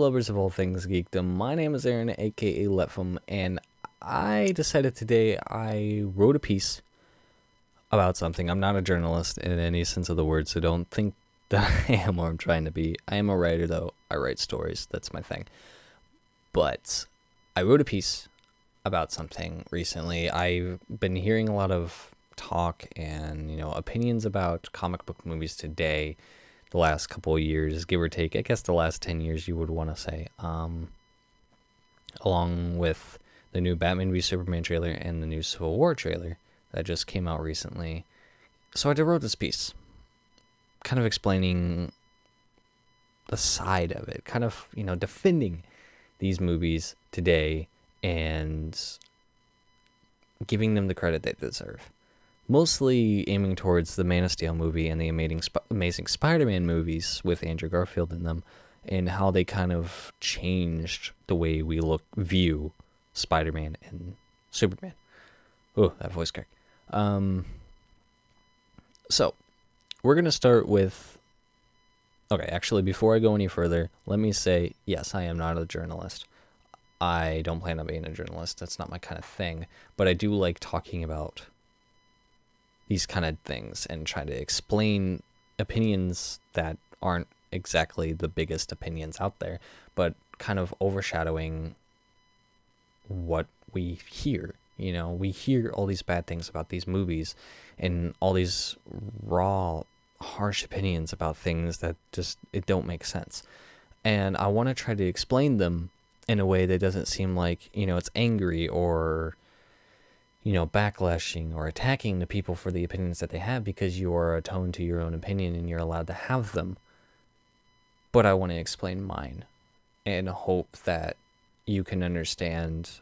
lovers of all things geekdom. My name is Aaron, aka Letfum, and I decided today I wrote a piece about something. I'm not a journalist in any sense of the word, so don't think that I am or I'm trying to be. I am a writer, though. I write stories. That's my thing. But I wrote a piece about something recently. I've been hearing a lot of talk and, opinions about comic book movies today, the last couple of years, give or take. I guess the last 10 years, you would want to say. Along with the new Batman v Superman trailer and the new Civil War trailer that just came out recently. So I wrote this piece, kind of explaining the side of it, kind of, defending these movies today and giving them the credit they deserve. Mostly aiming towards the Man of Steel movie and the Amazing Spider-Man movies with Andrew Garfield in them, and how they kind of changed the way we view Spider-Man and Superman. Oh, that voice crack. So, we're going to start with... Okay, actually, before I go any further, let me say, yes, I am not a journalist. I don't plan on being a journalist. That's not my kind of thing. But I do like talking about these kind of things and trying to explain opinions that aren't exactly the biggest opinions out there, but kind of overshadowing what we hear. We hear all these bad things about these movies and all these raw, harsh opinions about things that it don't make sense. And I want to try to explain them in a way that doesn't seem like, it's angry or, backlashing or attacking the people for the opinions that they have, because you are attuned to your own opinion and you're allowed to have them. But I want to explain mine and hope that you can understand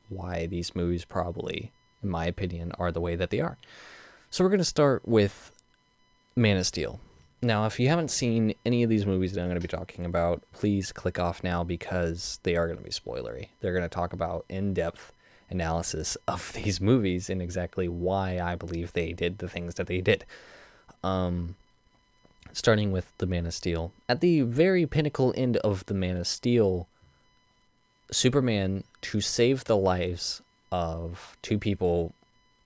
why these movies probably, in my opinion, are the way that they are. So we're going to start with Man of Steel. Now, if you haven't seen any of these movies that I'm going to be talking about, please click off now, because they are going to be spoilery. They're going to talk about in-depth analysis of these movies and exactly why I believe they did the things that they did. Starting with the Man of Steel. At the very pinnacle end of the Man of Steel, Superman, to save the lives of two people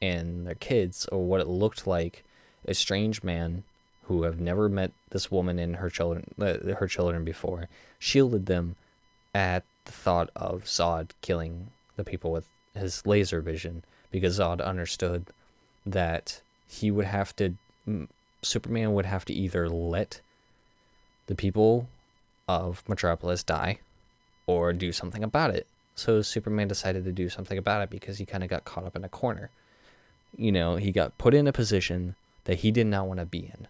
and their kids, or what it looked like, a strange man who have never met this woman and her children before, shielded them at the thought of Zod killing the people with his laser vision, because Zod understood that Superman would have to either let the people of Metropolis die or do something about it. So Superman decided to do something about it, because he kind of got caught up in a corner. He got put in a position that he did not want to be in.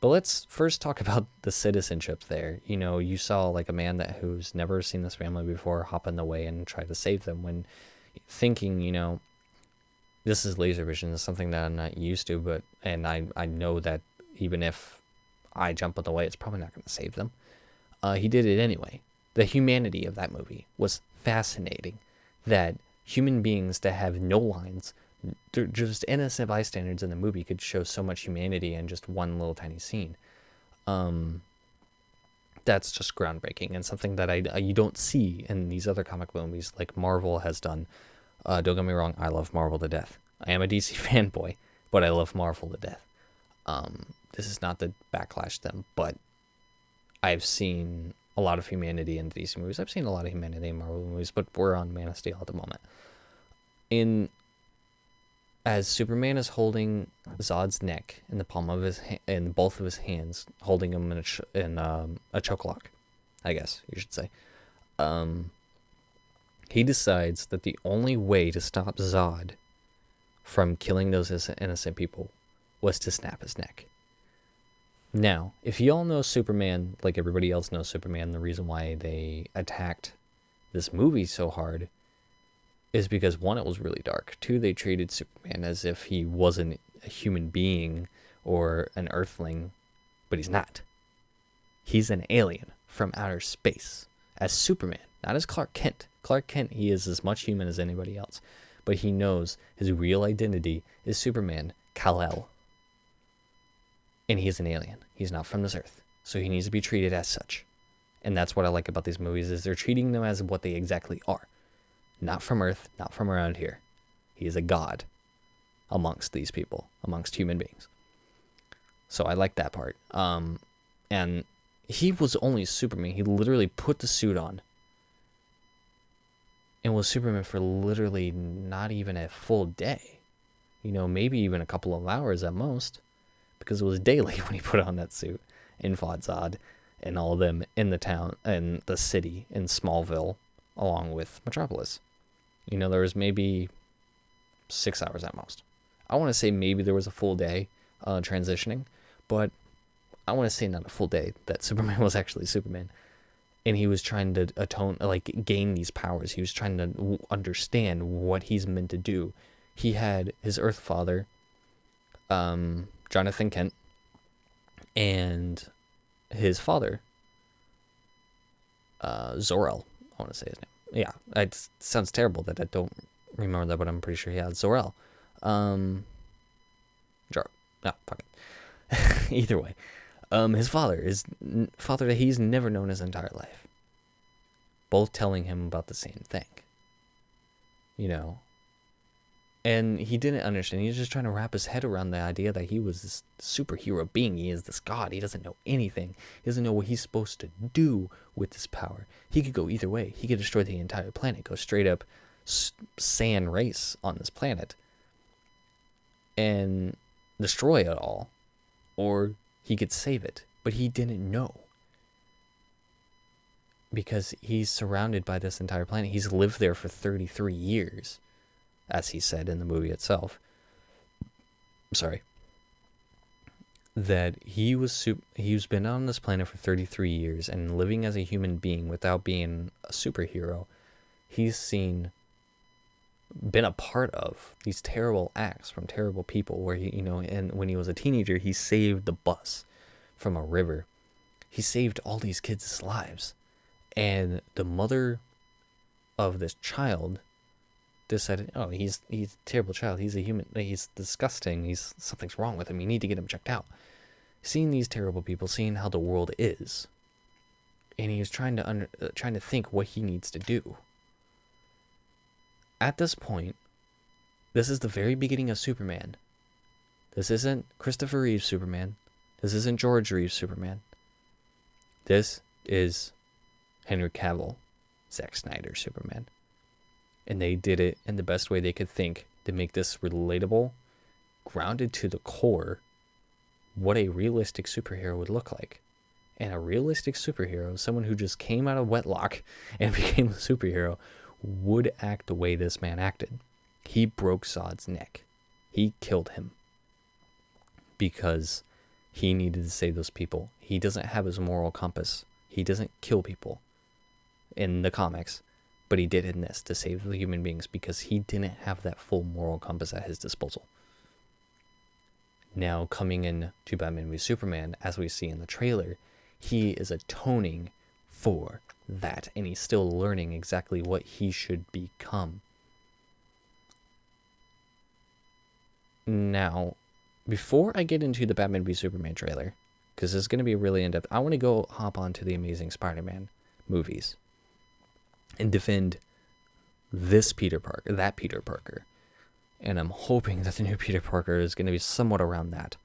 But let's first talk about the citizenship there. You saw like a man who's never seen this family before hop in the way and try to save them, when thinking, this is laser vision, is something that I'm not used to, and I know that even if I jump in the way, it's probably not going to save them. He did it anyway. The humanity of that movie was fascinating, that human beings that have no lines, they're just innocent bystanders in the movie, could show so much humanity in just one little tiny scene. That's just groundbreaking, and something that you don't see in these other comic movies like Marvel has done. Don't get me wrong, I love Marvel to death. I am a DC fanboy, but I love Marvel to death. This is not to backlash them, but I've seen a lot of humanity in DC movies. I've seen a lot of humanity in Marvel movies, but we're on Man of Steel at the moment. As Superman is holding Zod's neck in the palm of in both of his hands, holding him in a chokelock, I guess you should say. He decides that the only way to stop Zod from killing those innocent people was to snap his neck. Now, if you all know Superman, like everybody else knows Superman, the reason why they attacked this movie so hard is because, one, it was really dark. Two, they treated Superman as if he wasn't a human being or an earthling, but he's not. He's an alien from outer space as Superman, not as Clark Kent. Clark Kent, he is as much human as anybody else, but he knows his real identity is Superman, Kal-El. And he is an alien. He's not from this earth, so he needs to be treated as such. And that's what I like about these movies, is they're treating them as what they exactly are. Not from Earth, not from around here. He is a god amongst these people, amongst human beings. So I like that part. And he was only Superman. He literally put the suit on and was Superman for literally not even a full day. You know, maybe even a couple of hours at most, because it was daylight when he put on that suit and fought Zod and all of them in the town, in the city, in Smallville, along with Metropolis. You know, there was maybe 6 hours at most. I want to say maybe there was a full day transitioning, but I want to say not a full day, that Superman was actually Superman. And he was trying to gain these powers. He was trying to understand what he's meant to do. He had his Earth father, Jonathan Kent, and his father, Zor-El, I want to say his name. Yeah, it sounds terrible that I don't remember that, but I'm pretty sure he had Zor-El. No, fuck it. Either way, his father that he's never known his entire life. Both telling him about the same thing. You know, and he didn't understand. He was just trying to wrap his head around the idea that he was this superhero being. He is this god. He doesn't know anything. He doesn't know what he's supposed to do with this power. He could go either way. He could destroy the entire planet, go straight up sand race on this planet and destroy it all, or he could save it. But he didn't know, because he's surrounded by this entire planet. He's lived there for 33 years, as he said in the movie itself. Sorry. That he's been on this planet for 33 years and living as a human being without being a superhero. He's been a part of these terrible acts from terrible people, where he, and when he was a teenager, he saved the bus from a river. He saved all these kids' lives. And the mother of this child decided, oh, he's a terrible child. He's a human. He's disgusting. Something's wrong with him. You need to get him checked out. Seeing these terrible people, seeing how the world is, and he was trying to think what he needs to do. At this point, this is the very beginning of Superman. This isn't Christopher Reeve's Superman. This isn't George Reeve's Superman. This is Henry Cavill, Zack Snyder's Superman. And they did it in the best way they could think to make this relatable, grounded to the core, what a realistic superhero would look like. And a realistic superhero, someone who just came out of wedlock and became a superhero, would act the way this man acted. He broke Zod's neck. He killed him because he needed to save those people. He doesn't have his moral compass. He doesn't kill people in the comics, but he did in this to save the human beings because he didn't have that full moral compass at his disposal. Now, coming in to Batman v Superman, as we see in the trailer, he is atoning for that, and he's still learning exactly what he should become. Now, before I get into the Batman v Superman trailer, because it's going to be really in-depth, I want to hop on to the Amazing Spider-Man movies and defend that Peter Parker. And I'm hoping that the new Peter Parker is going to be somewhat around that.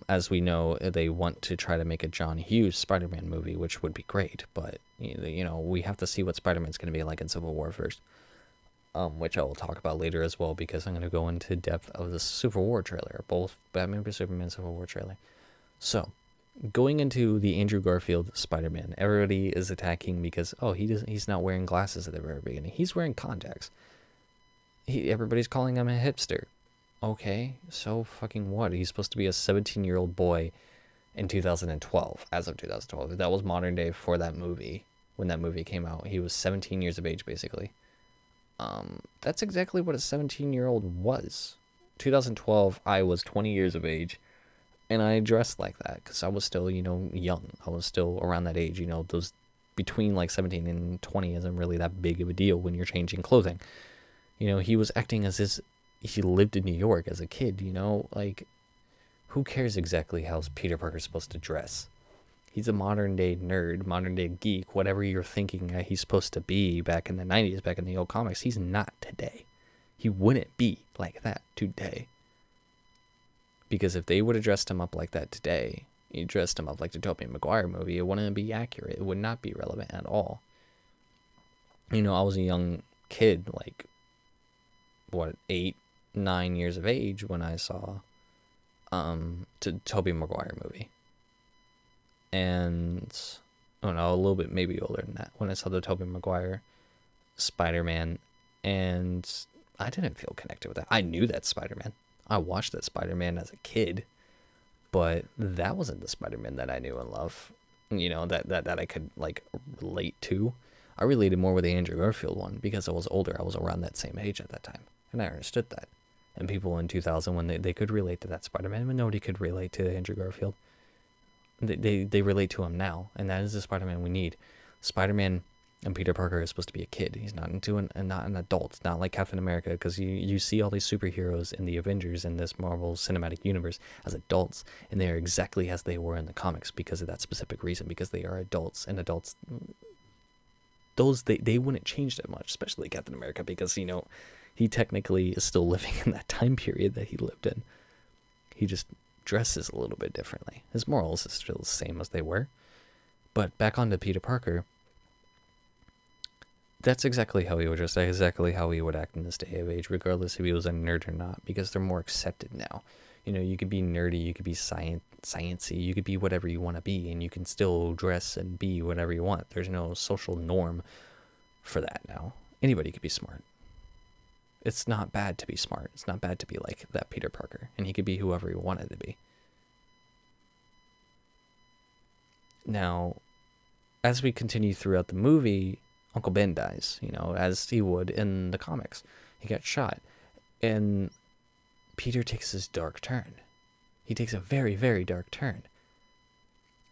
As we know, they want to try to make a John Hughes Spider-Man movie, which would be great, but we have to see what Spider-Man's going to be like in Civil War first, which I will talk about later as well, because I'm going to go into depth of the Civil War trailer, both Batman v Superman Civil War trailer. So, going into the Andrew Garfield Spider-Man, everybody is attacking because, he's not wearing glasses at the very beginning. He's wearing contacts. Everybody's calling him a hipster. Okay, so fucking what? He's supposed to be a 17-year-old boy in 2012, as of 2012. That was modern day for that movie. When that movie came out, he was 17 years of age, basically. That's exactly what a 17-year-old was. 2012, I was 20 years of age, and I dressed like that, because I was still, young. I was still around that age, those between, 17 and 20 isn't really that big of a deal when you're changing clothing. He was acting as he lived in New York as a kid, who cares exactly how Peter Parker's supposed to dress? He's a modern day nerd, modern day geek, whatever you're thinking that he's supposed to be back in the 90s, back in the old comics. He's not today. He wouldn't be like that today. Because if they would have dressed him up like that today, you dressed him up like the Tobey Maguire movie, it wouldn't be accurate. It would not be relevant at all. You know, I was a young kid, like, 8, 9 years of age when I saw the Tobey Maguire movie. And, oh no, a little bit maybe older than that, when I saw the Tobey Maguire Spider-Man, and I didn't feel connected with that. I knew that Spider-Man. I watched that Spider-Man as a kid, but that wasn't the Spider-Man that I knew and love, you know, that I could, like, relate to. I related more with the Andrew Garfield one because I was older. I was around that same age at that time, and I understood that. And people in 2000, when they could relate to that Spider-Man, but nobody could relate to Andrew Garfield. They relate to him now, and that is the Spider-Man we need. Spider-Man and Peter Parker is supposed to be a kid. He's not not an adult. It's not like Captain America, because you see all these superheroes in the Avengers in this Marvel Cinematic Universe as adults, and they are exactly as they were in the comics because of that specific reason, because they are adults, and adults, they wouldn't change that much, especially Captain America, because, you know, he technically is still living in that time period that he lived in. He just dresses a little bit differently. His morals is still the same as they were. But back on to Peter Parker, that's exactly how he would dress, exactly how he would act in this day of age, regardless if he was a nerd or not, because they're more accepted now. You know, you could be nerdy, you could be sciencey, you could be whatever you want to be, and you can still dress and be whatever you want. There's no social norm for that now. Anybody could be smart. It's not bad to be smart. It's not bad to be like that Peter Parker, and he could be whoever he wanted to be. Now, as we continue throughout the movie, Uncle Ben dies, you know, as he would in the comics. He got shot, and Peter takes this dark turn. He takes a very, very dark turn.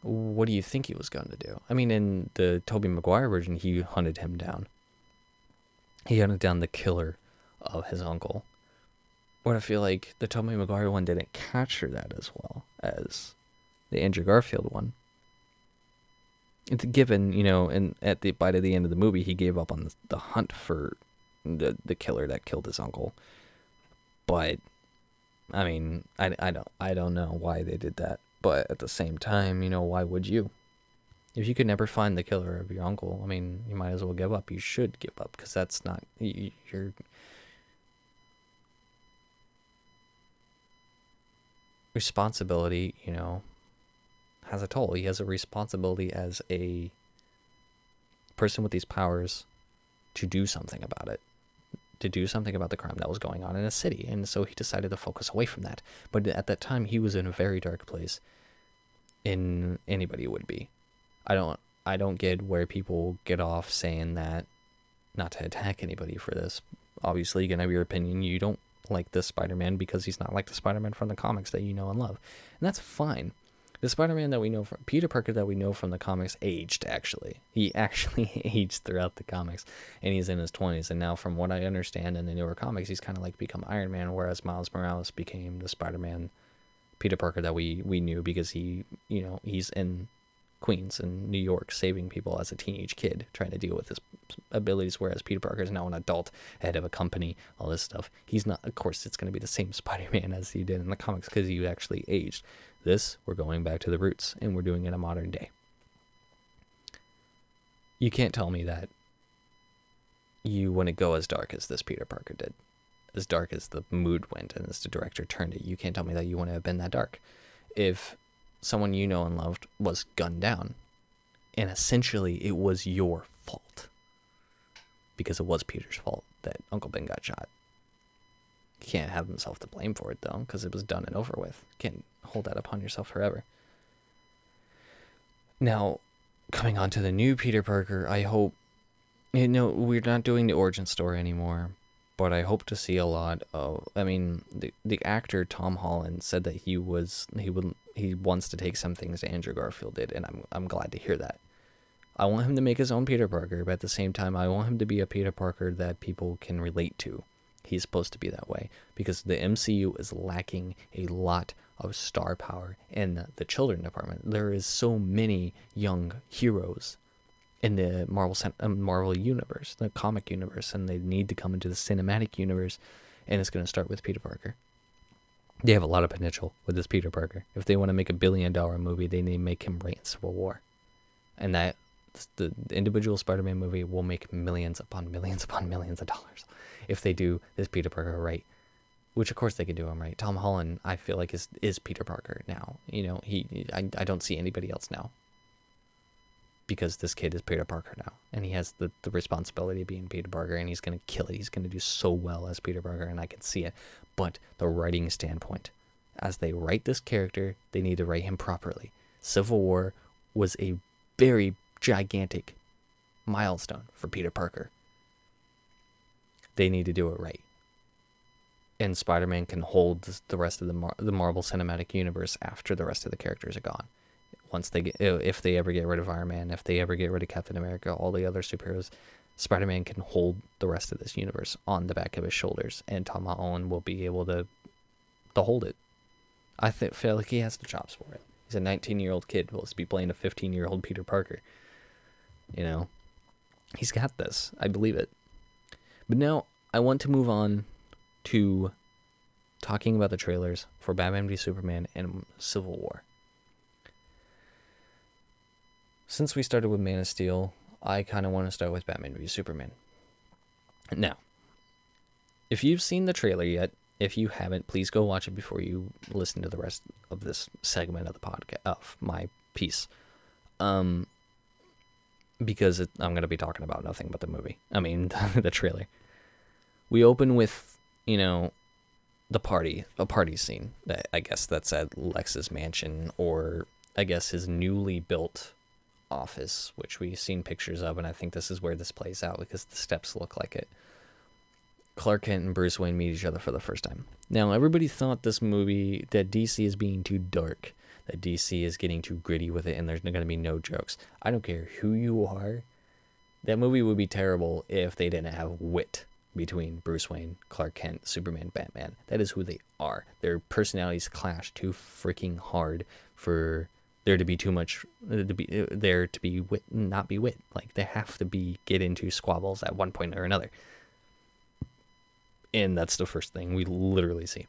What do you think he was going to do? I mean, in the Tobey Maguire version, he hunted him down. He hunted down the killer of his uncle. But I feel like the Tobey Maguire one didn't capture that as well as the Andrew Garfield one. It's given, you know, and by the end of the movie, he gave up on the hunt for the killer that killed his uncle. But I mean, I don't know why they did that. But at the same time, you know, why would you? If you could never find the killer of your uncle, I mean, you might as well give up. You should give up, because that's not your responsibility, you know, has a toll. He has a responsibility as a person with these powers to do something about it, to do something about the crime that was going on in a city. And so he decided to focus away from that. But at that time, he was in a very dark place, in anybody would be. I don't get where people get off saying that, not to attack anybody for this. Obviously, you can have your opinion. You don't like this Spider-Man because he's not like the Spider-Man from the comics that you know and love. And that's fine. The Spider-Man that we know from, Peter Parker that we know from the comics, aged, actually. He actually aged throughout the comics, and he's in his 20s. And now, from what I understand in the newer comics, he's kind of like become Iron Man, whereas Miles Morales became the Spider-Man, Peter Parker that we knew, because he, you know, he's in Queens in New York saving people as a teenage kid, trying to deal with his abilities, whereas Peter Parker is now an adult, head of a company, all this stuff. He's not, of course, it's going to be the same Spider-Man as he did in the comics, because he actually aged. This, we're going back to the roots, and we're doing it in a modern day. You can't tell me that you wouldn't go as dark as this Peter Parker did, as dark as the mood went and as the director turned it. You can't tell me that you wouldn't have been that dark. If someone you know and loved was gunned down, and essentially it was your fault, because it was Peter's fault that Uncle Ben got shot. He can't have himself to blame for it, though, because it was done and over with. You can't hold that upon yourself forever. Now, coming on to the new Peter Parker, I hope, you know, we're not doing the origin story anymore, but I hope to see a lot of, I mean, the actor Tom Holland said that he wants to take some things that Andrew Garfield did, and I'm glad to hear that. I want him to make his own Peter Parker, but at the same time, I want him to be a Peter Parker that people can relate to. He's supposed to be that way, because the MCU is lacking a lot of star power in the children department. There is so many young heroes in the Marvel universe, the comic universe, and they need to come into the cinematic universe, and it's going to start with Peter Parker. They have a lot of potential with this Peter Parker. If they want to make $1 billion movie, they need to make him right in Civil War. And that the individual Spider-Man movie will make millions upon millions upon millions of dollars if they do this Peter Parker right. Which, of course, they can do him right. Tom Holland, I feel like, is Peter Parker now. You know, I don't see anybody else now. Because this kid is Peter Parker now. And he has the responsibility of being Peter Parker. And he's going to kill it. He's going to do so well as Peter Parker. And I can see it. But the writing standpoint. As they write this character, they need to write him properly. Civil War was a very gigantic milestone for Peter Parker. They need to do it right. And Spider-Man can hold the rest of the Marvel Cinematic Universe after the rest of the characters are gone. Once they get, if they ever get rid of Iron Man, if they ever get rid of Captain America, all the other superheroes, Spider-Man can hold the rest of this universe on the back of his shoulders, and Tom Holland will be able to hold it. I feel like he has the chops for it. He's a 19-year-old kid supposed to be playing a 15-year-old Peter Parker. You know, he's got this. I believe it. But now I want to move on to talking about the trailers for Batman v Superman and Civil War. Since we started with Man of Steel, I kind of want to start with Batman v Superman. Now, if you've seen the trailer yet, if you haven't, please go watch it before you listen to the rest of this segment of the podcast, of my piece. Because I'm going to be talking about nothing but the movie. I mean, the trailer. We open with, you know, a party scene. I guess that's at Lex's mansion, or I guess his newly built office, which we've seen pictures of, and I think this is where this plays out because the steps look like it. Clark Kent and Bruce Wayne meet each other for the first time. Now, everybody thought this movie, that DC is being too dark, that DC is getting too gritty with it, and there's going to be no jokes. I don't care who you are. That movie would be terrible if they didn't have wit between Bruce Wayne, Clark Kent, Superman, Batman. That is who they are. Their personalities clash too freaking hard for there to be too much, to be wit, not be wit. Like, they have to get into squabbles at one point or another. And that's the first thing we literally see.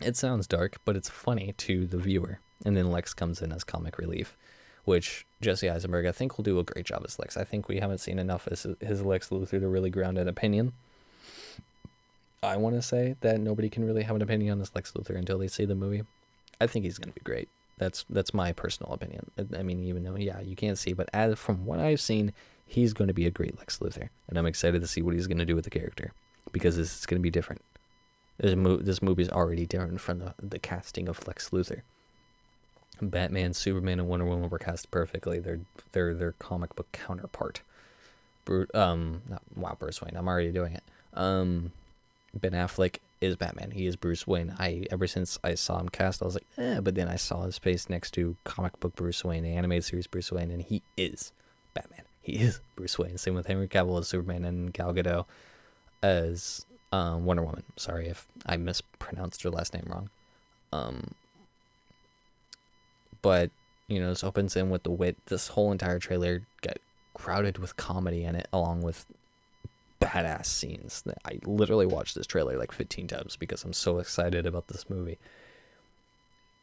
It sounds dark, but it's funny to the viewer. And then Lex comes in as comic relief, which Jesse Eisenberg, I think, will do a great job as Lex. I think we haven't seen enough as his Lex Luthor to really ground an opinion. I want to say that nobody can really have an opinion on this Lex Luthor until they see the movie. I think he's going to be great. That's my personal opinion. I mean, even though, yeah, you can't see, but from what I've seen, he's going to be a great Lex Luthor. And I'm excited to see what he's going to do with the character, because it's going to be different. This movie is already different from the casting of Lex Luthor. Batman, Superman, and Wonder Woman were cast perfectly. They're their comic book counterpart. Bruce Wayne. I'm already doing it. Ben Affleck is Batman. He is Bruce Wayne. Ever since I saw him cast, I was like, but then I saw his face next to comic book Bruce Wayne, the animated series Bruce Wayne, and he is Batman. He is Bruce Wayne. Same with Henry Cavill as Superman and Gal Gadot as Wonder Woman. Sorry if I mispronounced her last name wrong. But, you know, this opens in with the wit. This whole entire trailer got crowded with comedy in it, along with badass scenes. I literally watched this trailer like 15 times because I'm so excited about this movie.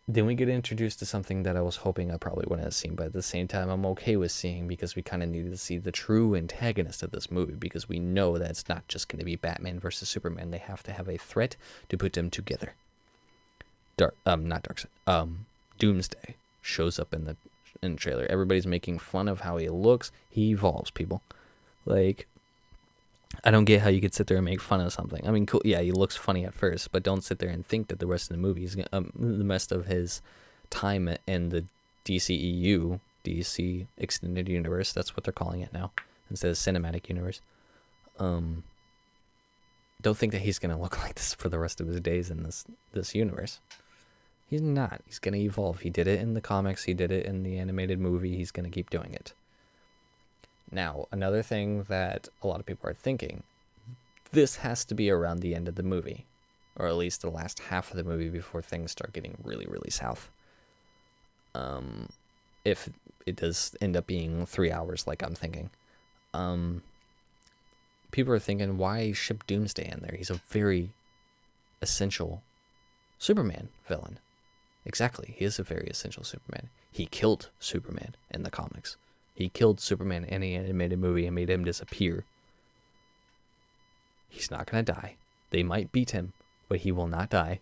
Then we get introduced to something that I was hoping I probably wouldn't have seen, but at the same time I'm okay with seeing, because we kind of needed to see the true antagonist of this movie, because we know that it's not just going to be Batman versus Superman. They have to have a threat to put them together. Doomsday shows up in the trailer. Everybody's making fun of how he looks. He evolves, people. Like, I don't get how you could sit there and make fun of something. I mean, cool, yeah, he looks funny at first, but don't sit there and think that the rest of the movie is the rest of his time in the DCEU, DC Extended Universe, that's what they're calling it now, instead of Cinematic Universe. Don't think that he's gonna look like this for the rest of his days in this universe. He's not. He's gonna evolve. He did it in the comics. He did it in the animated movie. He's gonna keep doing it. Now, another thing that a lot of people are thinking, this has to be around the end of the movie. or at least the last half of the movie before things start getting really, really south. If it does end up being 3 hours like I'm thinking. People are thinking, why ship Doomsday in there? He's a very essential Superman villain. Exactly, he is a very essential Superman. He killed Superman in the comics. He killed Superman in the animated movie and made him disappear. He's not going to die. They might beat him, but he will not die,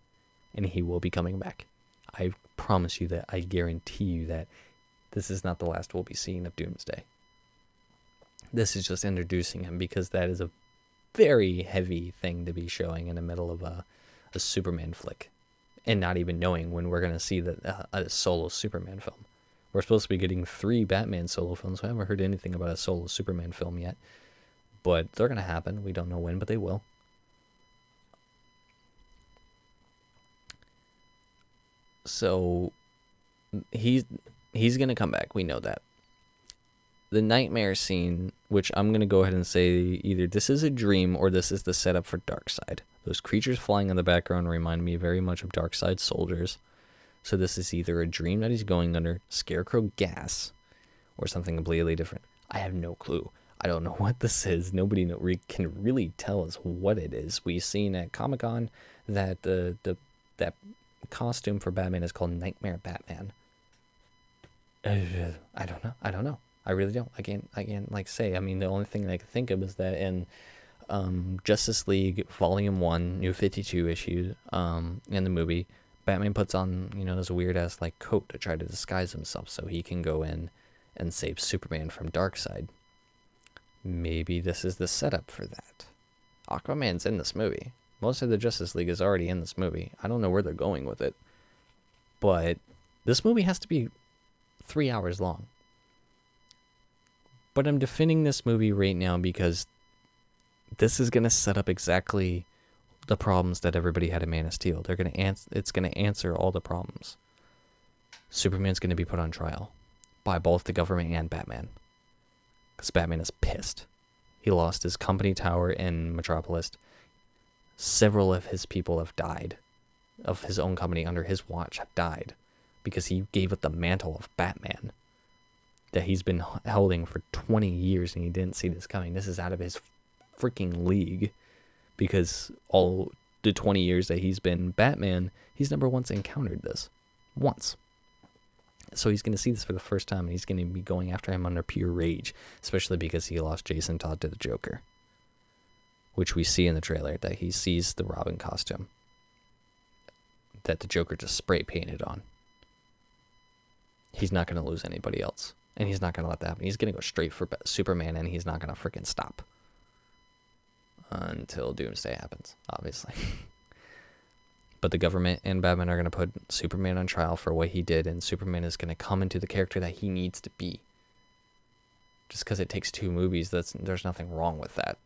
and he will be coming back. I promise you that. I guarantee you that. This is not the last we'll be seeing of Doomsday. This is just introducing him, because that is a very heavy thing to be showing in the middle of a Superman flick, and not even knowing when we're going to see a solo Superman film. We're supposed to be getting 3 Batman solo films. I haven't heard anything about a solo Superman film yet, but they're going to happen. We don't know when, but they will. So he's going to come back. We know that. The nightmare scene, which I'm going to go ahead and say either this is a dream or this is the setup for Darkseid. Those creatures flying in the background remind me very much of Darkseid soldiers. So this is either a dream that he's going under, Scarecrow gas, or something completely different. I have no clue. I don't know what this is. Nobody can really tell us what it is. We've seen at Comic-Con that that costume for Batman is called Nightmare Batman. I don't know. I really don't. I can't say. I mean, the only thing I can think of is that in Justice League Volume 1, New 52 issue, in the movie, Batman puts on, this weird ass like coat to try to disguise himself so he can go in and save Superman from Darkseid. Maybe this is the setup for that. Aquaman's in this movie. Most of the Justice League is already in this movie. I don't know where they're going with it. But this movie has to be 3 hours long. But I'm defending this movie right now because this is going to set up exactly the problems that everybody had in Man of Steel. It's going to answer all the problems. Superman's going to be put on trial by both the government and Batman. Because Batman is pissed. He lost his company tower in Metropolis. Several of his people have died. Of his own company under his watch have died. Because he gave up the mantle of Batman that he's been holding for 20 years and he didn't see this coming. This is out of his freaking league. Because all the 20 years that he's been Batman, he's never once encountered this. Once. So he's going to see this for the first time, and he's going to be going after him under pure rage, especially because he lost Jason Todd to the Joker, which we see in the trailer, that he sees the Robin costume that the Joker just spray painted on. He's not going to lose anybody else, and he's not going to let that happen. He's going to go straight for Superman, and he's not going to freaking stop until Doomsday happens, obviously. But the government and Batman are going to put Superman on trial for what he did, and Superman is going to come into the character that he needs to be. Just because it takes 2 movies, there's nothing wrong with that.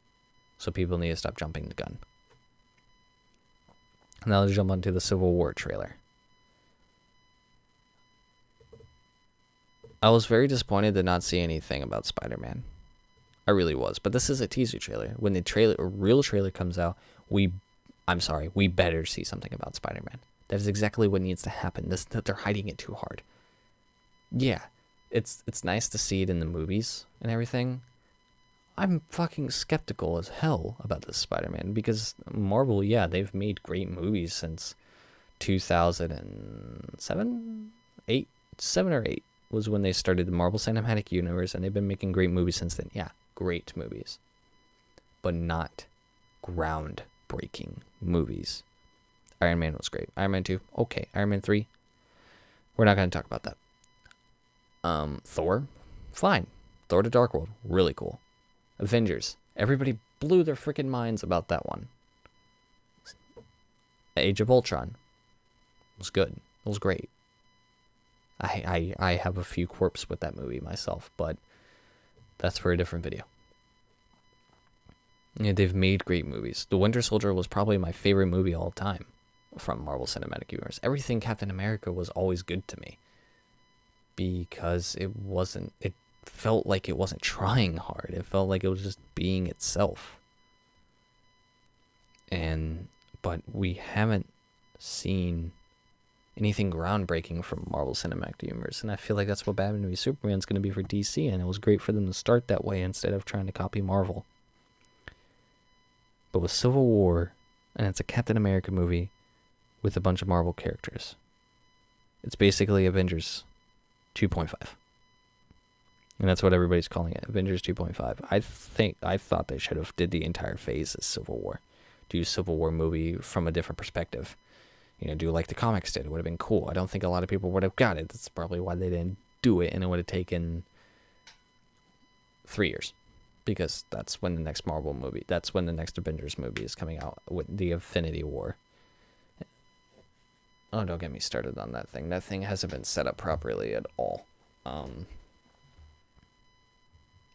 So people need to stop jumping the gun. Now let's jump onto the Civil War trailer. I was very disappointed to not see anything about Spider-Man. I really was. But this is a teaser trailer. When the real trailer comes out, we better see something about Spider-Man. That is exactly what needs to happen. That they're hiding it too hard. Yeah, it's nice to see it in the movies and everything. I'm fucking skeptical as hell about this Spider-Man because Marvel, yeah, they've made great movies since 2007, 8, 7 or 8 was when they started the Marvel Cinematic Universe, and they've been making great movies since then. Yeah, great movies, but not groundbreaking movies. Iron Man was great. Iron Man 2, okay. Iron Man 3, we're not going to talk about that. Thor, fine. Thor: The Dark World, really cool. Avengers, everybody blew their freaking minds about that one. Age of Ultron was good. It was great. I have a few quirks with that movie myself, but that's for a different video. Yeah, they've made great movies. The Winter Soldier was probably my favorite movie all time from Marvel Cinematic Universe. Everything Captain America was always good to me because it felt like it wasn't trying hard. It felt like it was just being itself. but we haven't seen anything groundbreaking from Marvel Cinematic Universe, and I feel like that's what Batman v Superman is going to be for DC, and it was great for them to start that way instead of trying to copy Marvel. But with Civil War, and it's a Captain America movie with a bunch of Marvel characters, it's basically Avengers 2.5. And that's what everybody's calling it, Avengers 2.5. I thought they should have did the entire phase as Civil War. Do a Civil War movie from a different perspective. Do like the comics did. It would have been cool. I don't think a lot of people would have got it. That's probably why they didn't do it, and it would have taken 3 years. Because that's when the next Avengers movie is coming out, with the Infinity War. Oh, don't get me started on that thing. That thing hasn't been set up properly at all.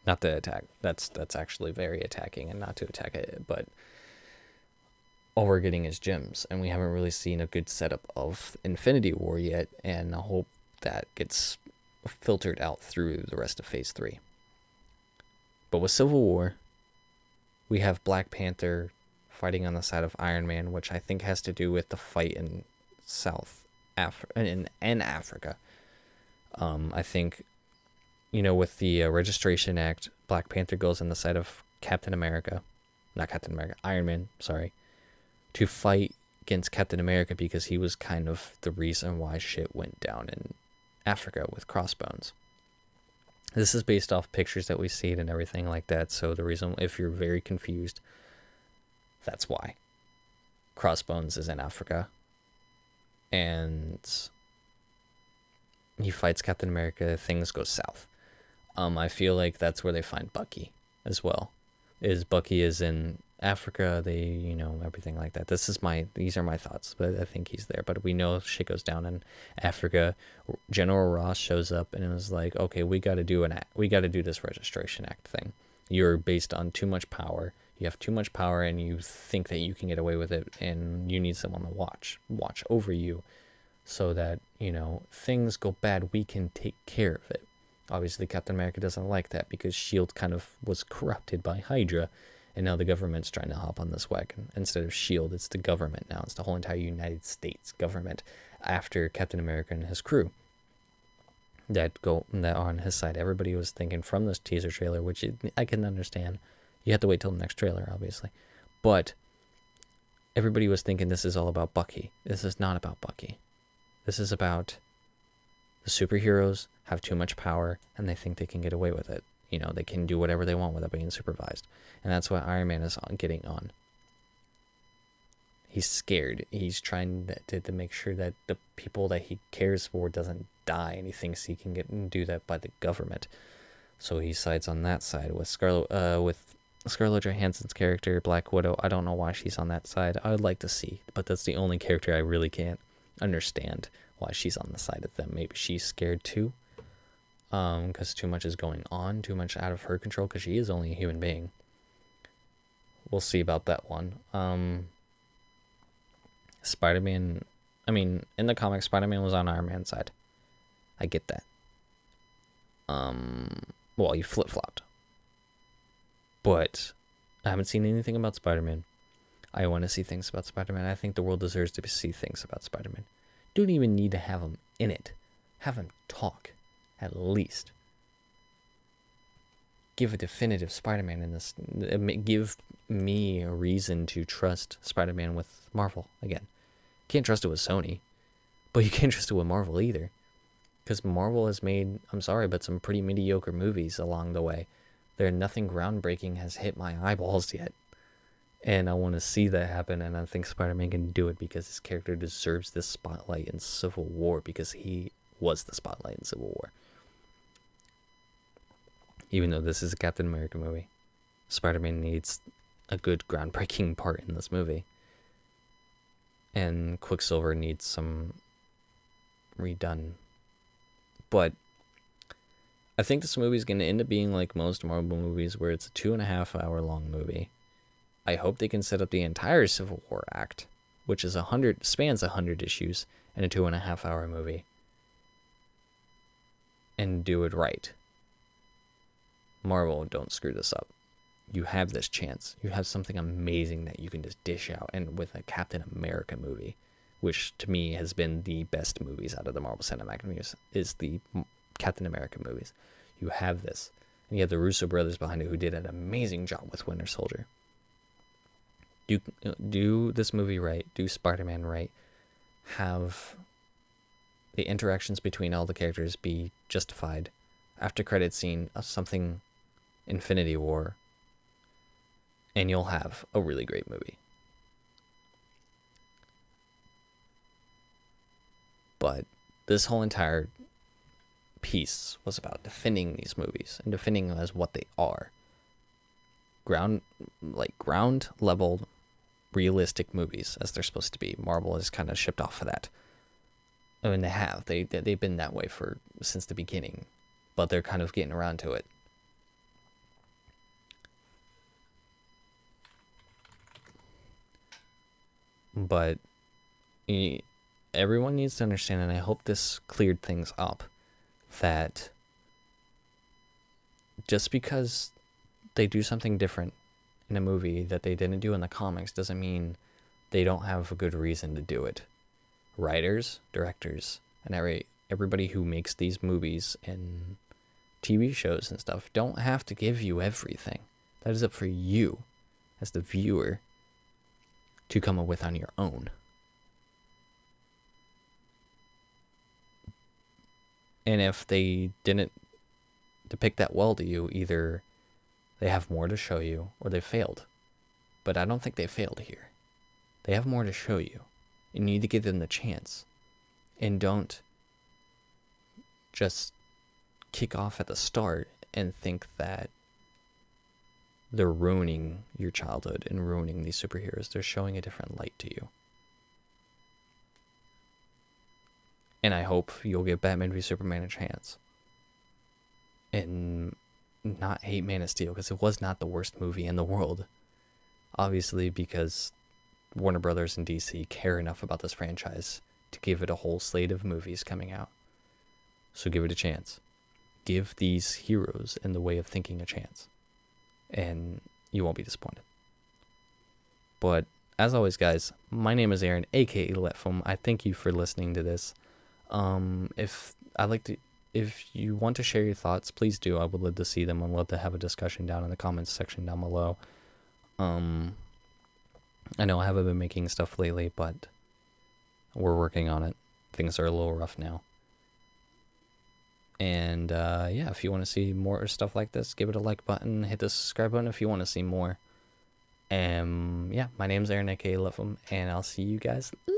Not to attack. That's actually very attacking, and not to attack it, but all we're getting is gems, and we haven't really seen a good setup of Infinity War yet, and I hope that gets filtered out through the rest of Phase 3. But with Civil War, we have Black Panther fighting on the side of Iron Man, which I think has to do with the fight in South Africa, in Africa. I think, with the Registration Act, Black Panther goes on the side of Iron Man, sorry, to fight against Captain America because he was kind of the reason why shit went down in Africa with Crossbones. This is based off pictures that we see and everything like that, so the reason, if you're very confused, that's why. Crossbones is in Africa, and he fights Captain America, things go south. I feel like that's where they find Bucky as well. Bucky is in Africa, they, everything like that. These are my thoughts, but I think he's there. But we know shit goes down in Africa. General Ross shows up and it was like, okay, we got to do this Registration Act thing. You're based on too much power. You have too much power, and you think that you can get away with it, and you need someone to watch over you, so that things go bad, we can take care of it. Obviously, Captain America doesn't like that because S.H.I.E.L.D. kind of was corrupted by Hydra. And now the government's trying to hop on this wagon. Instead of S.H.I.E.L.D., it's the government now. It's the whole entire United States government after Captain America and his crew that are on his side. Everybody was thinking from this teaser trailer, which I can understand. You have to wait till the next trailer, obviously. But everybody was thinking this is all about Bucky. This is not about Bucky. This is about the superheroes have too much power, and they think they can get away with it. They can do whatever they want without being supervised. And that's what Iron Man is getting on. He's scared. He's trying to make sure that the people that he cares for doesn't die, and he thinks he can do that by the government. So he sides on that side with Scarlett Johansson's character, Black Widow. I don't know why she's on that side. I would like to see, but that's the only character I really can't understand why she's on the side of them. Maybe she's scared too. Because too much is going on, too much out of her control, because she is only a human being. We'll see about that one. Spider-Man, in the comics, Spider-Man was on Iron Man's side. I get that. Well, you flip-flopped. But I haven't seen anything about Spider-Man. I want to see things about Spider-Man. I think the world deserves to see things about Spider-Man. Don't even need to have him in it. Have him talk. At least give a definitive Spider-Man in this. Give me a reason to trust Spider-Man with Marvel again. Can't trust it with Sony, but you can't trust it with Marvel either, because Marvel has made, I'm sorry, but some pretty mediocre movies along the way. Nothing groundbreaking has hit my eyeballs yet, and I want to see that happen. And I think Spider-Man can do it because his character deserves this spotlight in Civil War, because he was the spotlight in Civil War. Even though this is a Captain America movie, Spider-Man needs a good groundbreaking part in this movie. And Quicksilver needs some redone. But I think this movie is going to end up being like most Marvel movies, where it's a 2.5 hour long movie. I hope they can set up the entire Civil War act, which is spans 100 issues, in a 2.5 hour movie, and do it right. Marvel, don't screw this up. you have this chance. You have something amazing that you can just dish out. And with a Captain America movie, which to me has been the best movies out of the Marvel Cinematic Universe, is the Captain America movies. You have this. And you have the Russo brothers behind it who did an amazing job with Winter Soldier. Do this movie right. Do Spider-Man right. Have the interactions between all the characters be justified. After credit scene of something Infinity War, and you'll have a really great movie. But this whole entire piece was about defending these movies and defending them as what they are. Ground level realistic movies as they're supposed to be. Marvel has kind of shipped off of that. I mean, they've been that way since the beginning, but they're kind of getting around to it. But everyone needs to understand, and I hope this cleared things up, that just because they do something different in a movie that they didn't do in the comics doesn't mean they don't have a good reason to do it. Writers, directors, and everybody who makes these movies and TV shows and stuff don't have to give you everything. That is up for you as the viewer to come up with on your own. And if they didn't depict that well to you, either they have more to show you or they failed. But I don't think they failed here. They have more to show you. You need to give them the chance. And don't just kick off at the start and think that they're ruining your childhood and ruining these superheroes. They're showing a different light to you. And I hope you'll give Batman v Superman a chance. And not hate Man of Steel, because it was not the worst movie in the world. Obviously, because Warner Brothers and DC care enough about this franchise to give it a whole slate of movies coming out. So give it a chance. Give these heroes in the way of thinking a chance. And you won't be disappointed. But as always, guys, my name is Aaron, aka Letfilm. I thank you for listening to this. If you want to share your thoughts, please do. I would love to see them. I'd love to have a discussion down in the comments section down below. I know I haven't been making stuff lately, but we're working on it. Things are a little rough now. And yeah, if you want to see more stuff like this, give it a like button, hit the subscribe button if you want to see more. Yeah, my name's Aaron, aka Letfilm, and I'll see you guys later.